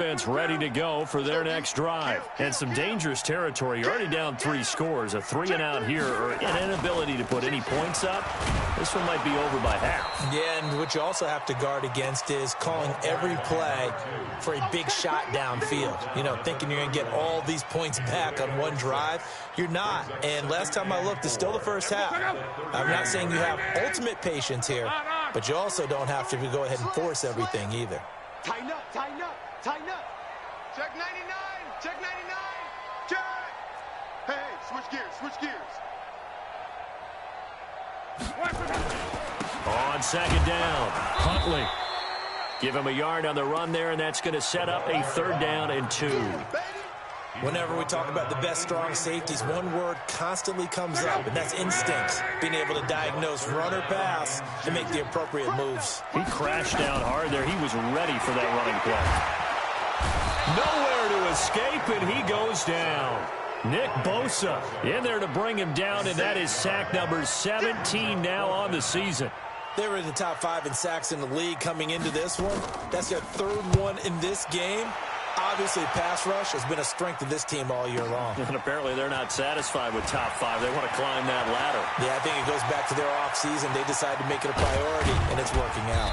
Offense ready to go for their next drive. And some dangerous territory. You're already down 3 scores. A 3-and-out here, or an inability to put any points up. This one might be over by half. Yeah, and what you also have to guard against is calling every play for a big shot downfield. You know, thinking you're going to get all these points back on one drive. You're not. And last time I looked, it's still the first half. I'm not saying you have ultimate patience here, but you also don't have to go ahead and force everything either. Tighten up, tighten up, tighten up. Check 99, check 99, check. Hey, switch gears, switch gears. On second down, Huntley. Give him a yard on the run there, and that's going to set up a 3rd down and 2. Whenever we talk about the best strong safeties, one word constantly comes up, and that's instincts. Being able to diagnose run or pass and make the appropriate moves. He crashed down hard there. He was ready for that running play. Nowhere to escape, and he goes down. Nick Bosa in there to bring him down, and that is sack number 17 now on the season. They were in the top 5 in sacks in the league coming into this one. That's their 3rd one in this game. Obviously, pass rush has been a strength of this team all year long. And apparently they're not satisfied with top 5. They want to climb that ladder. Yeah, I think it goes back to their offseason. They decided to make it a priority, and it's working out.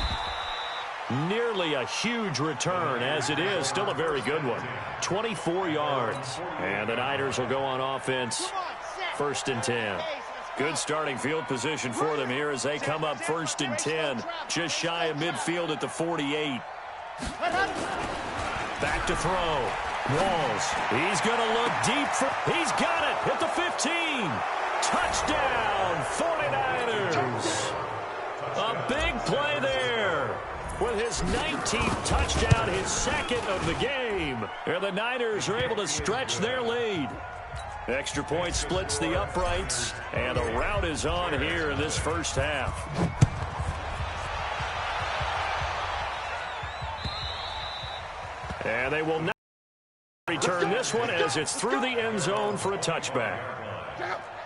Nearly a huge return, as it is. Still a very good one. 24 yards. And the Niners will go on offense. 1st and 10. Good starting field position for them here as they come up 1st and 10. Just shy of midfield at the 48. Back to throw. Walls. He's going to look deep. He's got it at the 15. Touchdown, 49ers. A big play there. With his 19th touchdown, his 2nd of the game. And the Niners are able to stretch their lead. Extra point splits the uprights. And the rout is on here in this first half. And they will not return this one as it's through the end zone for a touchback.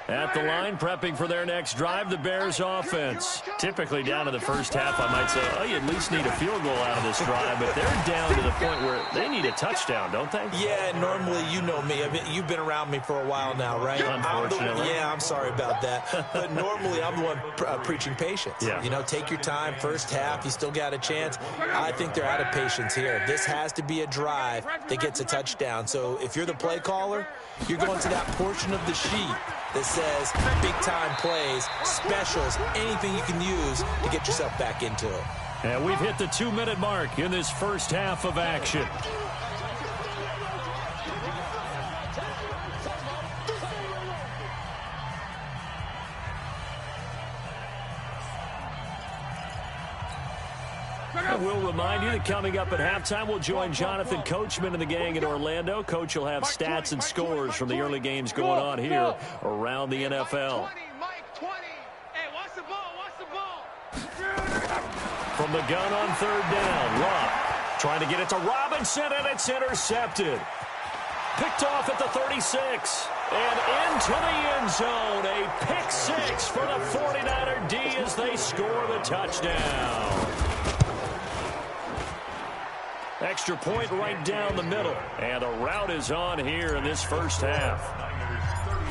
At the line, prepping for their next drive, the Bears offense. Typically down in the first half, I might say, oh, you at least need a field goal out of this drive, but they're down to the point where they need a touchdown, don't they? Yeah, normally, you know me. You've been around me for a while now, right? Unfortunately. I'm sorry about that. But normally, I'm the one preaching patience. Yeah. You know, take your time. First half, you still got a chance. I think they're out of patience here. This has to be a drive that gets a touchdown. So if you're the play caller, you're going to that portion of the sheet that says big-time plays, specials, anything you can use to get yourself back into it. And we've hit the 2-minute mark in this first half of action. And we'll remind you that coming up at halftime, we'll join Jonathan Coachman and the gang in Orlando. Coach will have stats and scores from the early games going on here around the NFL. From the gun on 3rd down, Luck trying to get it to Robinson, and it's intercepted. Picked off at the 36. And into the end zone, a pick 6 for the 49er D as they score the touchdown. Extra point right down the middle. And the rout is on here in this first half.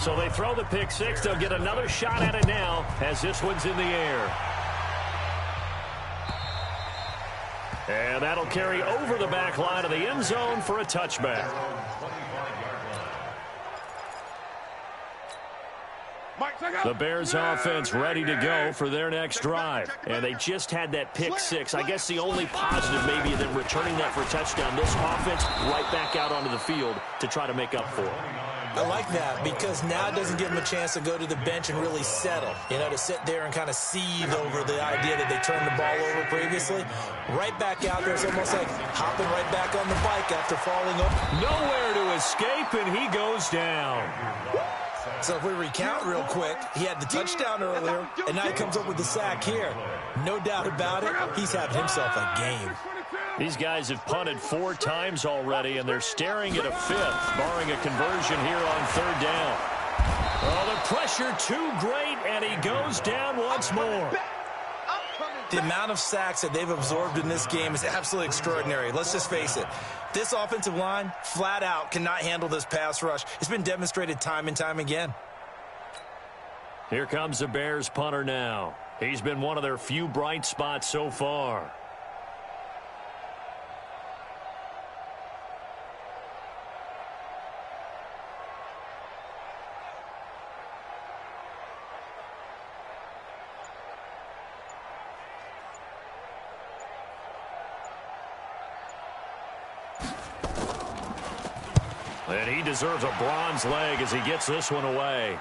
So they throw the pick 6. They'll get another shot at it now as this one's in the air. And that'll carry over the back line of the end zone for a touchback. The Bears offense ready to go for their next drive. And they just had that pick 6. I guess the only positive maybe than returning that for a touchdown. This offense right back out onto the field to try to make up for it. I like that because now it doesn't give them a chance to go to the bench and really settle. You know, to sit there and kind of seethe over the idea that they turned the ball over previously. Right back out there, it's almost like hopping right back on the bike after falling over. Nowhere to escape, and he goes down. So if we recount real quick, he had the touchdown earlier, and now he comes up with the sack here. No doubt about it, he's having himself a game. These guys have punted 4 times already, and they're staring at a 5th, barring a conversion here on 3rd down. Oh, the pressure too great, and he goes down once more. The amount of sacks that they've absorbed in this game is absolutely extraordinary. Let's just face it. This offensive line, flat out, cannot handle this pass rush. It's been demonstrated time and time again. Here comes the Bears punter now. He's been one of their few bright spots so far. And he deserves a bronze leg as he gets this one away.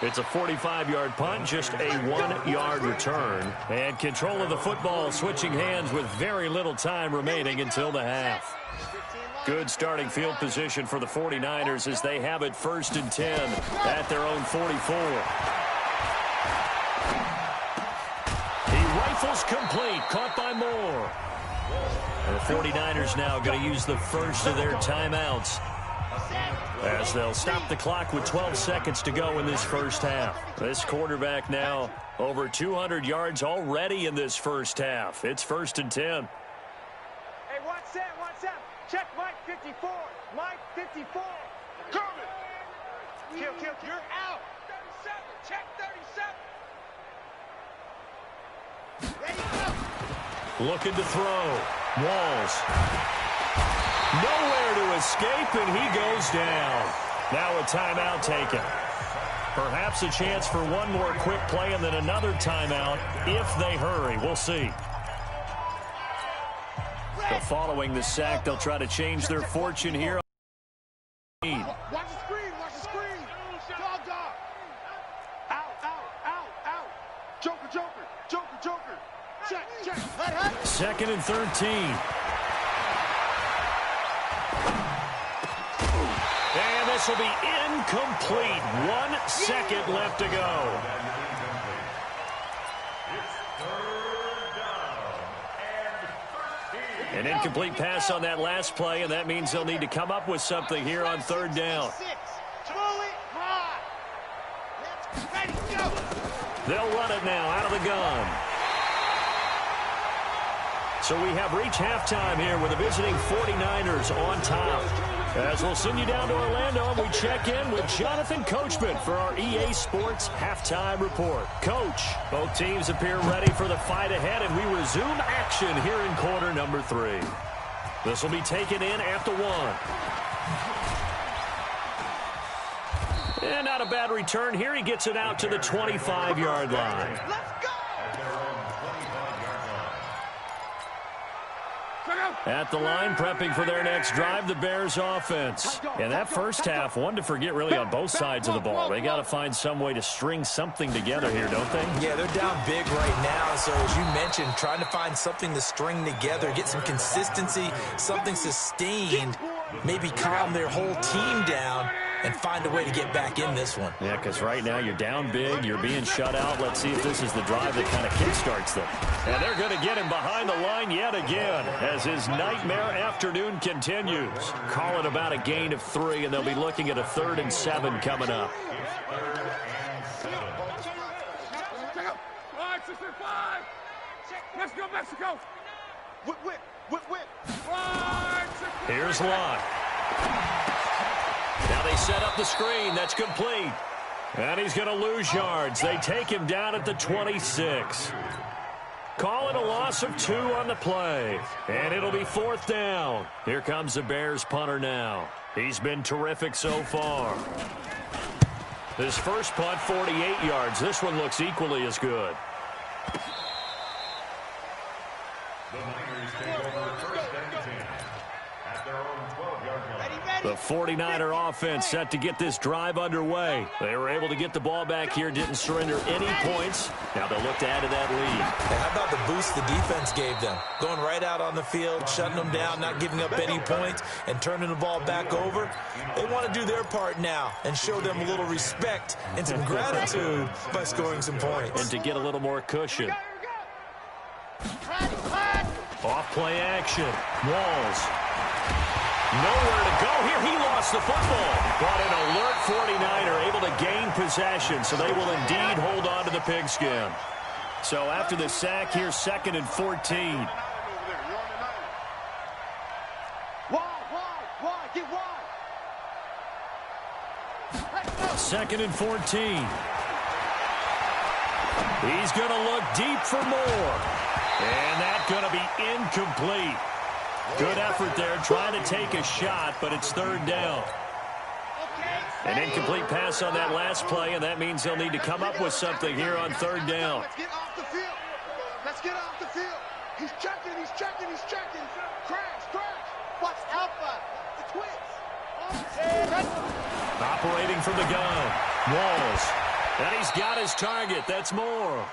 It's a 45-yard punt, just a 1-yard return. And control of the football switching hands with very little time remaining until the half. Good starting field position for the 49ers as they have it 1st and 10 at their own 44. He rifles complete, caught by Moore. The 49ers now going to use the first of their timeouts as they'll stop the clock with 12 seconds to go in this first half. This quarterback now over 200 yards already in this first half. It's 1st and 10. Hey, what's that? What's that? Check Mike 54. Mike 54. Coming. Kill. You're out. 37. Check 37. Ready, go. Looking to throw. Walls. Nowhere to escape, and he goes down. Now a timeout taken. Perhaps a chance for one more quick play and then another timeout if they hurry. We'll see. But following the sack, they'll try to change their fortune here. Watch the screen. Watch the screen. Dog. Out. Joker. Check. Hut. 2nd and 13. And this will be incomplete. 1 second left to go. An incomplete pass on that last play, and that means they'll need to come up with something here on 3rd down. They'll run it now out of the gun. So we have reached halftime here with the visiting 49ers on top. As we'll send you down to Orlando, and we check in with Jonathan Coachman for our EA Sports Halftime Report. Coach, both teams appear ready for the fight ahead, and we resume action here in quarter number 3. This will be taken in after 1. And not a bad return here. He gets it out to the 25-yard line. Let's go. At the line, prepping for their next drive, the Bears offense. And that first half, one to forget really on both sides of the ball. They got to find some way to string something together here, don't they? Yeah, they're down big right now. So as you mentioned, trying to find something to string together, get some consistency, something sustained, maybe calm their whole team down and find a way to get back in this one. Yeah, because right now you're down big, you're being shut out. Let's see if this is the drive that kind of kickstarts them. And they're going to get him behind the line yet again as his nightmare afternoon continues. Call it about a gain of 3, and they'll be looking at a 3rd and 7 coming up. Let's go, Mexico. Whip. Here's Lott. Now they set up the screen. That's complete. And he's going to lose yards. They take him down at the 26. Call it a loss of 2 on the play. And it'll be 4th down. Here comes the Bears punter now. He's been terrific so far. His first punt, 48 yards. This one looks equally as good. The 49er offense set to get this drive underway. They were able to get the ball back here, didn't surrender any points. Now they'll look to add to that lead. And how about the boost the defense gave them? Going right out on the field, shutting them down, not giving up any points, and turning the ball back over. They want to do their part now and show them a little respect and some gratitude by scoring some points. And to get a little more cushion. Off play action. Walls. Nowhere to go here. He lost the football. But an alert 49er able to gain possession, so they will indeed hold on to the pigskin. So after the sack here, 2nd and 14. Get wide. 2nd and 14. He's going to look deep for more. And that's going to be incomplete. Good effort there, trying to take a shot, but it's 3rd down. An incomplete pass on that last play, and that means they'll need to come up with something here on 3rd down. Let's get off the field. Let's get off the field. He's checking, he's checking, he's checking. Crash, crash. Watch Alpha. The twins. Operating from the gun. Walls. And he's got his target. That's Moore.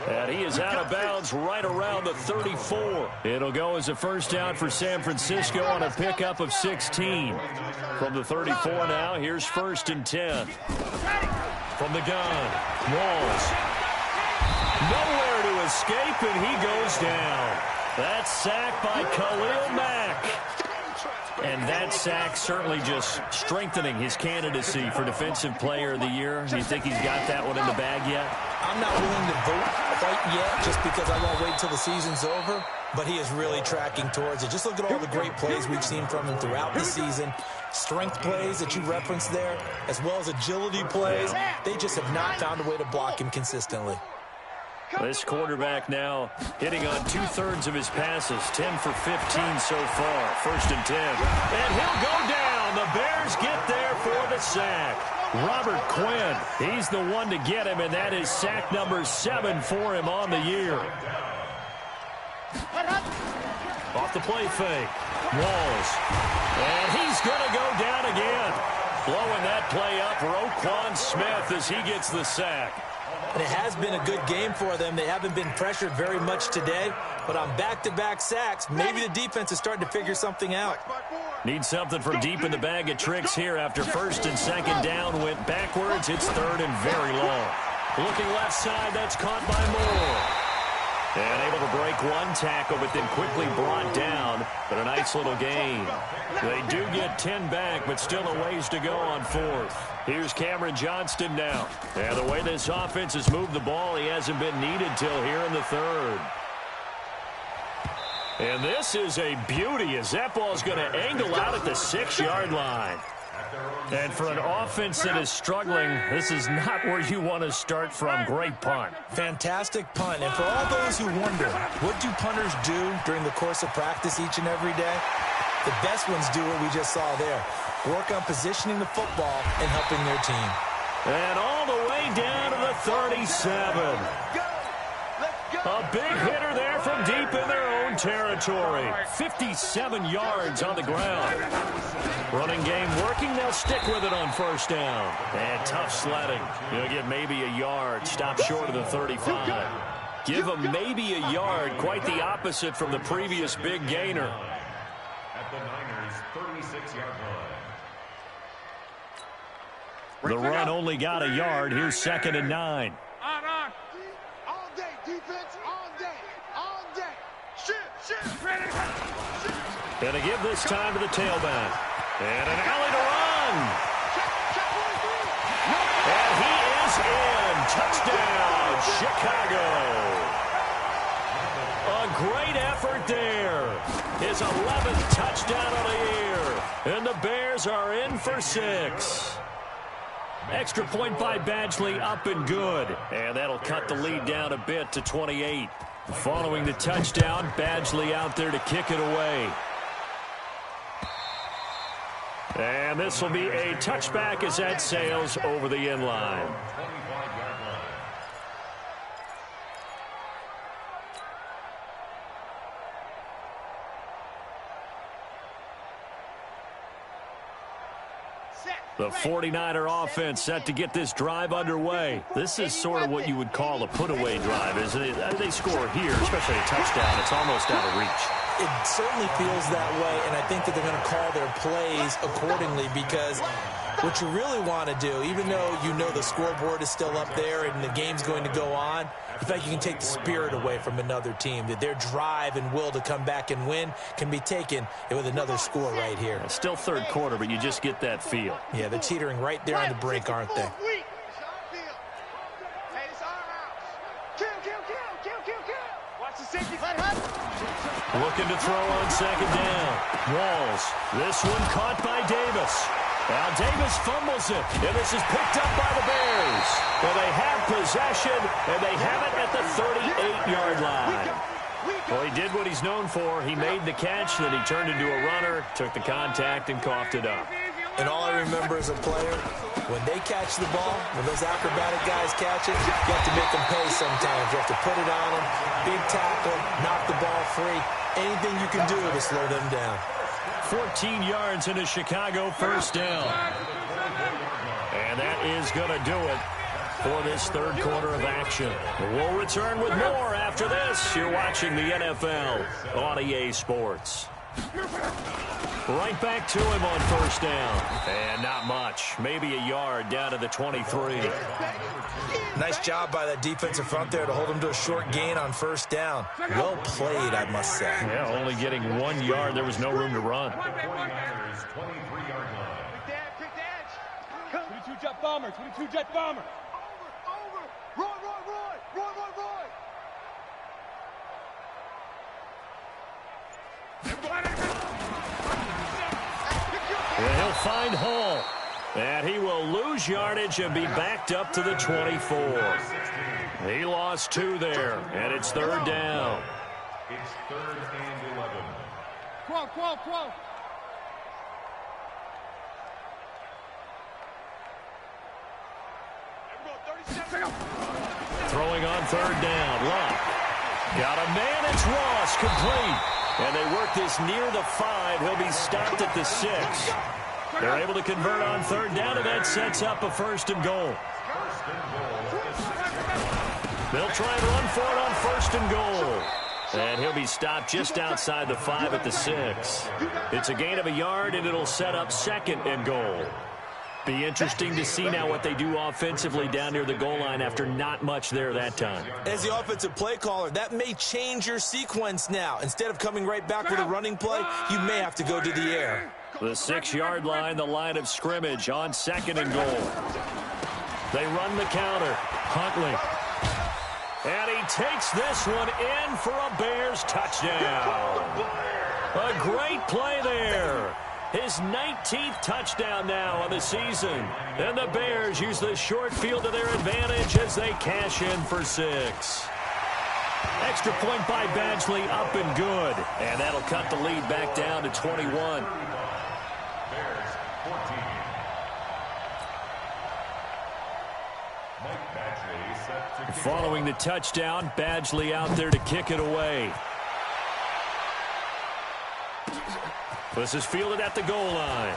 And he is out of bounds right around the 34. It'll go as a 1st down for San Francisco on a pickup of 16. From the 34 now, here's 1st and 10. From the gun, Walls. Nowhere to escape, and he goes down. That's sacked by Khalil Mack. And that sack certainly just strengthening his candidacy for Defensive Player of the Year. Do you think he's got that one in the bag yet? I'm not willing to vote quite yet just because I won't wait till the season's over. But he is really tracking towards it. Just look at all the great plays we've seen from him throughout the season. Strength plays that you referenced there, as well as agility plays. They just have not found a way to block him consistently. This quarterback now hitting on 2/3 of his passes, 10 for 15 so far. 1st and 10. And he'll go down. The Bears get there for the sack. Robert Quinn, he's the one to get him, and that is sack number 7 for him on the year. Off the play fake. Walls. And he's going to go down again. Blowing that play up, Roquan Smith as he gets the sack. And it has been a good game for them. They haven't been pressured very much today, but on back-to-back sacks, maybe the defense is starting to figure something out. Need something from deep in the bag of tricks here after 1st and 2nd down went backwards. It's 3rd and very long. Looking left side, that's caught by Moore. And able to break one tackle, but then quickly brought down. But a nice little gain. They do get 10 back, but still a ways to go on 4th. Here's Cameron Johnston now. And the way this offense has moved the ball, he hasn't been needed till here in the 3rd. And this is a beauty as that ball is going to angle out at the 6-yard line. And for an offense that is struggling, this is not where you want to start from. Great punt. Fantastic punt. And for all those who wonder, what do punters do during the course of practice each and every day? The best ones do what we just saw there. Work on positioning the football and helping their team. And all the way down to the 37. A big hitter there from deep in their own territory. 57 yards on the ground. Running game working. They'll stick with it on 1st down. And tough sledding. He'll get maybe a yard. Stop short of the 35. Give him maybe a yard. Quite the opposite from the previous big gainer. At the Niners' 36-yard line. The run only got a yard. Here's 2nd and 9. On. All day, defense, all day. All day. Shit. Ready. Going to give this time to the tailback. And an alley to run. And he is in. Touchdown, Chicago. A great effort there. His 11th touchdown of the year. And the Bears are in for 6. Extra point by Badgley, up and good. And that'll cut the lead down a bit to 28. Following the touchdown, Badgley out there to kick it away. And this will be a touchback as that sails over the end line. The 49er offense set to get this drive underway. This is sort of what you would call a put-away drive, isn't it? They score here, especially a touchdown. It's almost out of reach. It certainly feels that way, and I think that they're going to call their plays accordingly because what you really want to do, even though you know the scoreboard is still up there and the game's going to go on, in fact, you can take the spirit away from another team, that their drive and will to come back and win can be taken with another score right here. It's still 3rd quarter, but you just get that feel. Yeah, they're teetering right there on the brink, aren't they? Watch the safety. Looking to throw on second down. Walls. This one caught by Davis. Now Davis fumbles it, and this is picked up by the Bears. Well, they have possession, and they have it at the 38-yard line. Well, he did what he's known for. He made the catch, then he turned into a runner, took the contact, and coughed it up. And all I remember as a player, when they catch the ball, when those acrobatic guys catch it, you have to make them pay sometimes. You have to put it on them, big tackle, knock the ball free. Anything you can do to slow them down. 14 yards into Chicago, first down. And that is going to do it for this third quarter of action. We'll return with more after this. You're watching the NFL on EA Sports. Right back to him on first down. And not much. Maybe a yard down to the 23. Nice job by that defensive front there to hold him to a short gain on first down. Well played, I must say. Yeah, only getting 1 yard. There was no room to run. 22 jet bomber, 22 jet bomber. Over. Roy. And he'll find Hall. And he will lose yardage and be backed up to the 24. He lost 2 there, and it's third down. It's 3rd and 11. Quo. Throwing on third down. Luck. Got a man. It's Ross. Complete. And they work this near the 5. He'll be stopped at the 6. They're able to convert on third down, and that sets up a first and goal. They'll try and run for it on first and goal. And he'll be stopped just outside the 5 at the 6. It's a gain of a yard, and it'll set up second and goal. Be interesting to see now what they do offensively down near the goal line after not much there that time. As the offensive play caller, that may change your sequence now. Instead of coming right back with a running play, you may have to go to the air. The 6-yard line, the line of scrimmage on second and goal. They run the counter. Huntley. And he takes this one in for a Bears touchdown. A great play there. His 19th touchdown now on the season. And the Bears use the short field to their advantage as they cash in for 6. Extra point by Badgley, up and good. And that'll cut the lead back down to 21. Bears 14. Mike Badgley set to kick Following the touchdown, Badgley out there to kick it away. This is fielded at the goal line.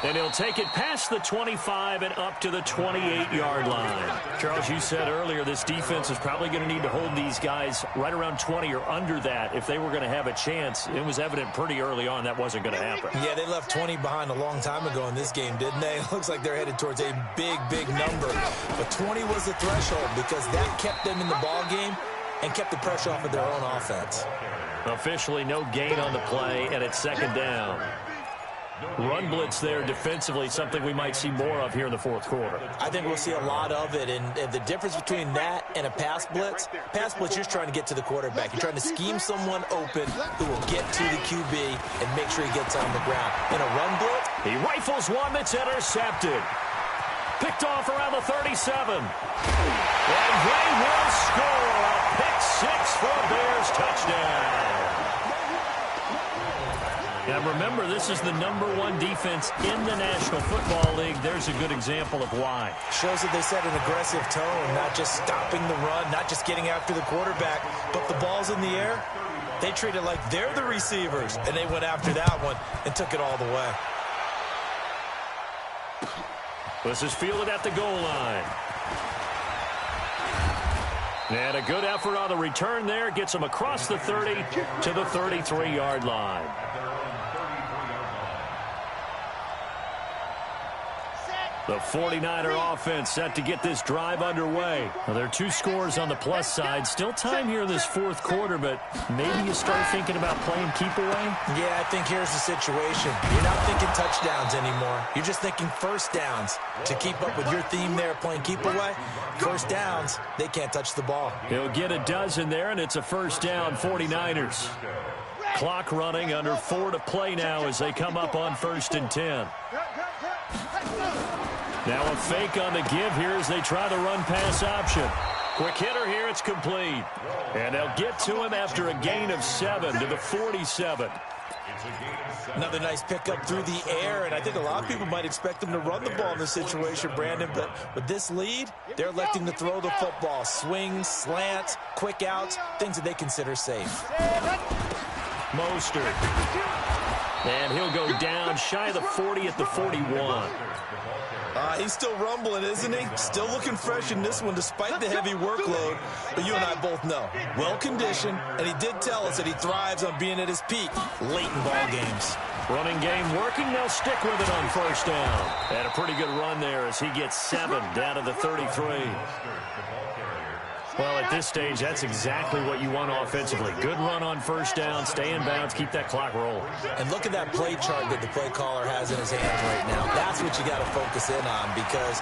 And he'll take it past the 25 and up to the 28-yard line. Charles, you said earlier this defense is probably going to need to hold these guys right around 20 or under that if they were going to have a chance. It was evident pretty early on that wasn't going to happen. Yeah, they left 20 behind a long time ago in this game, didn't they? It looks like they're headed towards a big number. But 20 was the threshold because that kept them in the ball game and kept the pressure off of their own offense. Officially no gain on the play, and it's second down. Run blitz there defensively, something we might see more of here in the fourth quarter. I think we'll see a lot of it, and the difference between that and a pass blitz, you're just trying to get to the quarterback. You're trying to scheme someone open who will get to the QB and make sure he gets on the ground. In a run blitz, he rifles one that's intercepted. Picked off around the 37. And they will score a pick 6 for a Bears touchdown. And remember, this is the #1 defense in the National Football League. There's a good example of why. Shows that they set an aggressive tone, not just stopping the run, not just getting after the quarterback, but the ball's in the air. They treat it like they're the receivers, and they went after that one and took it all the way. This is fielded at the goal line. And a good effort on the return there. Gets him across the 30 to the 33-yard line. The 49er offense set to get this drive underway. Well, there are 2 scores on the plus side. Still time here in this fourth quarter, but maybe you start thinking about playing keep away? Yeah, I think here's the situation. You're not thinking touchdowns anymore. You're just thinking first downs. To keep up with your theme there, playing keep away, first downs, they can't touch the ball. He'll get a dozen there, and it's a first down, 49ers. Clock running, under 4 to play now as they come up on 1st and 10. Now a fake on the give here as they try the run-pass option. Quick hitter here, it's complete. And they'll get to him after a gain of 7 to the 47. Another nice pickup through the air, and I think a lot of people might expect them to run the ball in this situation, Brandon, but with this lead, they're electing to throw the football. Swings, slants, quick outs, things that they consider safe. Mostert. And he'll go down shy of the 40 at the 41. He's still rumbling, isn't he? Still looking fresh in this one despite the heavy workload. But you and I both know, well-conditioned, and he did tell us that he thrives on being at his peak late in ball games. Running game working. They'll stick with it on first down. And a pretty good run there as he gets 7 down to the 33. Well, at this stage, that's exactly what you want offensively. Good run on first down, stay in bounds, keep that clock rolling. And look at that play chart that the play caller has in his hands right now. That's what you got to focus in on because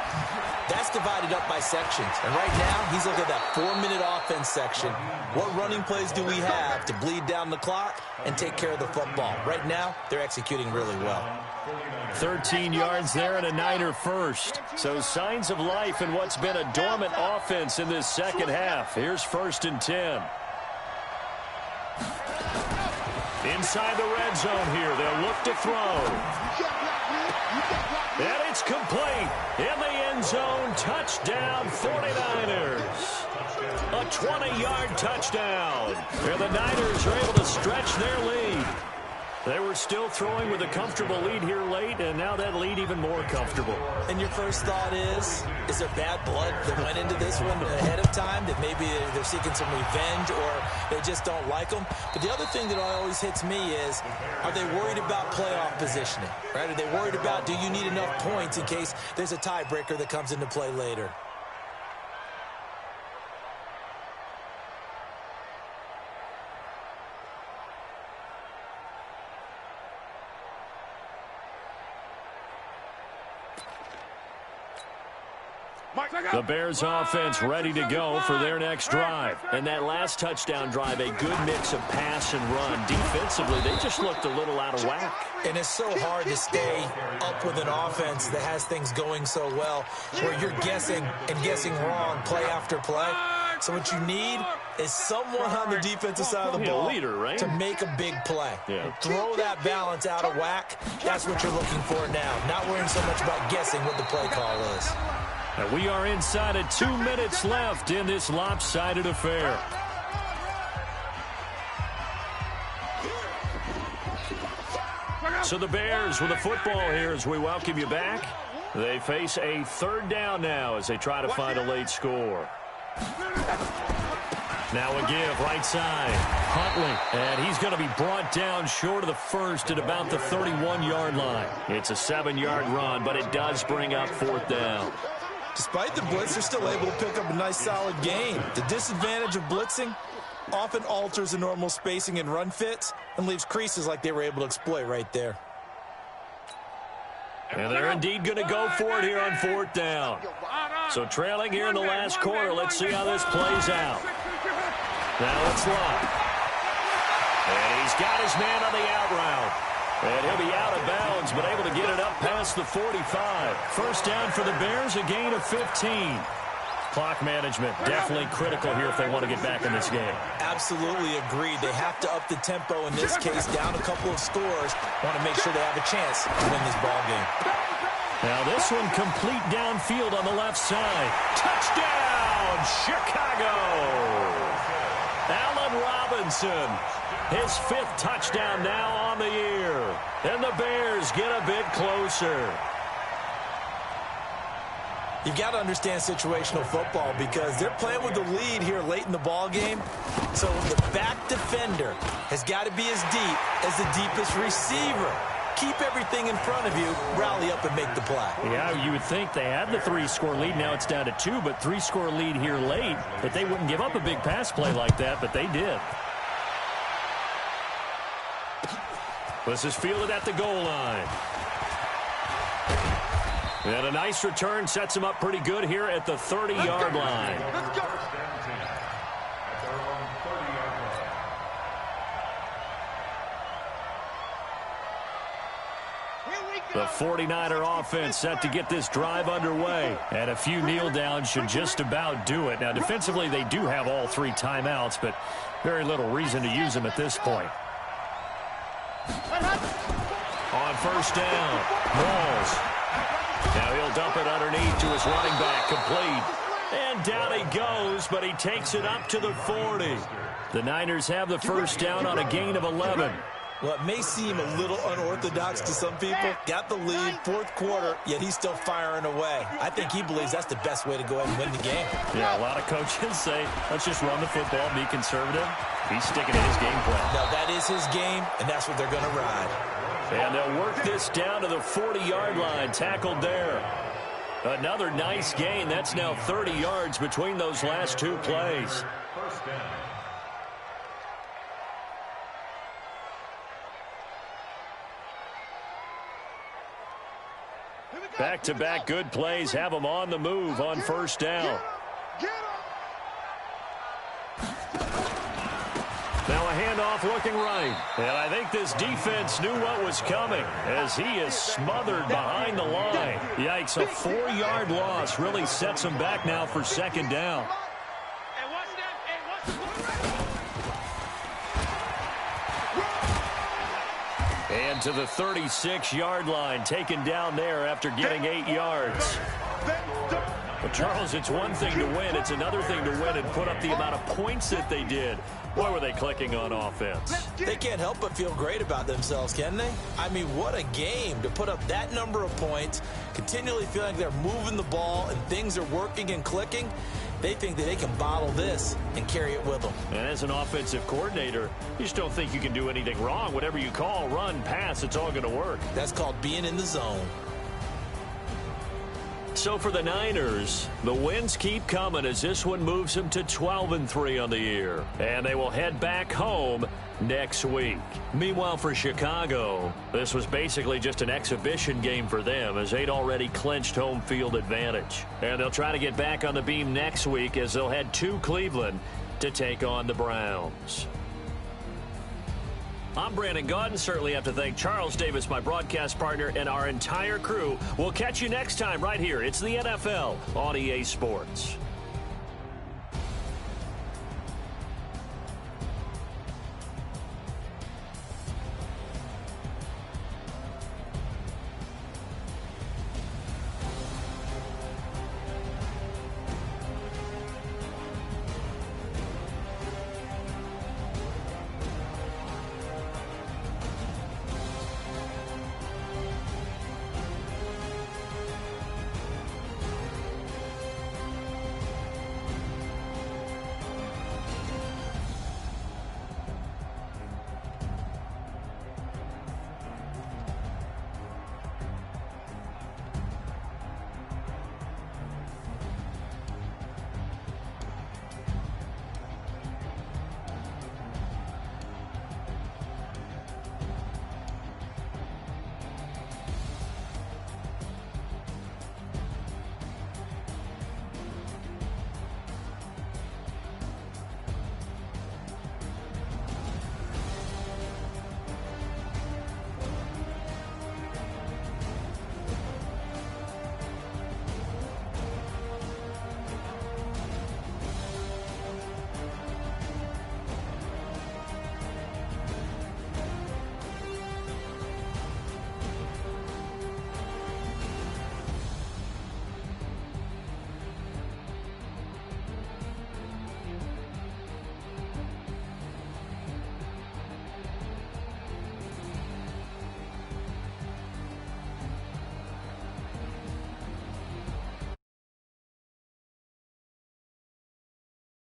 that's divided up by sections. And right now, he's looking at that 4-minute offense section. What running plays do we have to bleed down the clock and take care of the football? Right now, they're executing really well. 13 yards there and a Niner first. So signs of life in what's been a dormant offense in this second half. Here's 1st and 10. Inside the red zone here. They'll look to throw. And it's complete. In the end zone. Touchdown 49ers. A 20-yard touchdown. And the Niners are able to stretch their lead. They were still throwing with a comfortable lead here late, and now that lead even more comfortable. And your first thought is there bad blood that went into this one ahead of time, that maybe they're seeking some revenge or they just don't like them? But the other thing that always hits me is, are they worried about playoff positioning? Right? Are they worried about, do you need enough points in case there's a tiebreaker that comes into play later? The Bears offense ready to go for their next drive. And that last touchdown drive, a good mix of pass and run. Defensively, they just looked a little out of whack. And it's so hard to stay up with an offense that has things going so well, where you're guessing and guessing wrong play after play. So what you need is someone on the defensive side of the ball to make a big play. Throw that balance out of whack. That's what you're looking for now. Not worrying so much about guessing what the play call is. And we are inside of 2 minutes left in this lopsided affair. So the Bears with the football here as we welcome you back. They face a 3rd down now as they try to find a late score. Now a give right side. Huntley, and he's going to be brought down short of the first at about the 31-yard line. It's a 7-yard run, but it does bring up 4th down. Despite the blitz, they're still able to pick up a nice, solid gain. The disadvantage of blitzing often alters the normal spacing and run fits and leaves creases like they were able to exploit right there. And they're indeed going to go for it here on 4th down. So trailing here in the last quarter, let's see how this plays out. Now it's Lott. And he's got his man on the out route. And he'll be out of bounds, but able to get it up past the 45. First down for the Bears, a gain of 15. Clock management definitely critical here if they want to get back in this game. Absolutely agreed. They have to up the tempo in this case, down a couple of scores. Want to make sure they have a chance to win this ball game. Now this one complete downfield on the left side. Touchdown, Chicago! Allen Robinson, his 5th touchdown now on the year. And the Bears get a bit closer. You've got to understand situational football because they're playing with the lead here late in the ball game. So the back defender has got to be as deep as the deepest receiver. keep everything in front of you, rally up and make the play. Yeah, you would think they had the 3-score lead. Now it's down to 2, but 3-score lead here late. That they wouldn't give up a big pass play like that, but they did. This is fielded at the goal line. And a nice return sets him up pretty good here at the 30-yard line. Let's go. The 49er offense set to get this drive underway. And a few kneel downs should just about do it. Now, defensively, they do have all 3 timeouts, but very little reason to use them at this point. On first down, Walls. Now he'll dump it underneath to his running back, complete. And down he goes, but he takes it up to the 40. The Niners have the first down on a gain of 11. Well, it may seem a little unorthodox to some people. Got the lead, 4th quarter, yet he's still firing away. I think he believes that's the best way to go ahead and win the game. Yeah, a lot of coaches say, let's just run the football, be conservative. He's sticking to his game plan. Now, that is his game, and that's what they're going to ride. And they'll work this down to the 40-yard line, tackled there. Another nice gain. That's now 30 yards between those last 2 plays. First down. Back-to-back good plays have them on the move on first down. Now a handoff looking right. And I think this defense knew what was coming as he is smothered behind the line. Yikes, a 4-yard loss really sets him back now for second down. And to the 36-yard line, taken down there after getting 8 yards. Well, Charles, it's one thing to win. It's another thing to win and put up the amount of points that they did. Boy, were they clicking on offense. They can't help but feel great about themselves, can they? I mean, what a game to put up that number of points, continually feeling like they're moving the ball and things are working and clicking. They think that they can bottle this and carry it with them. And as an offensive coordinator, you just don't think you can do anything wrong. Whatever you call, run, pass, it's all going to work. That's called being in the zone. So for the Niners, the wins keep coming as this one moves them to 12-3 on the year. And they will head back home next week. Meanwhile, for Chicago, this was basically just an exhibition game for them as they'd already clinched home field advantage. And they'll try to get back on the beam next week as they'll head to Cleveland to take on the Browns. I'm Brandon Gaudin. Certainly have to thank Charles Davis, my broadcast partner, and our entire crew. We'll catch you next time right here. It's the NFL on EA Sports.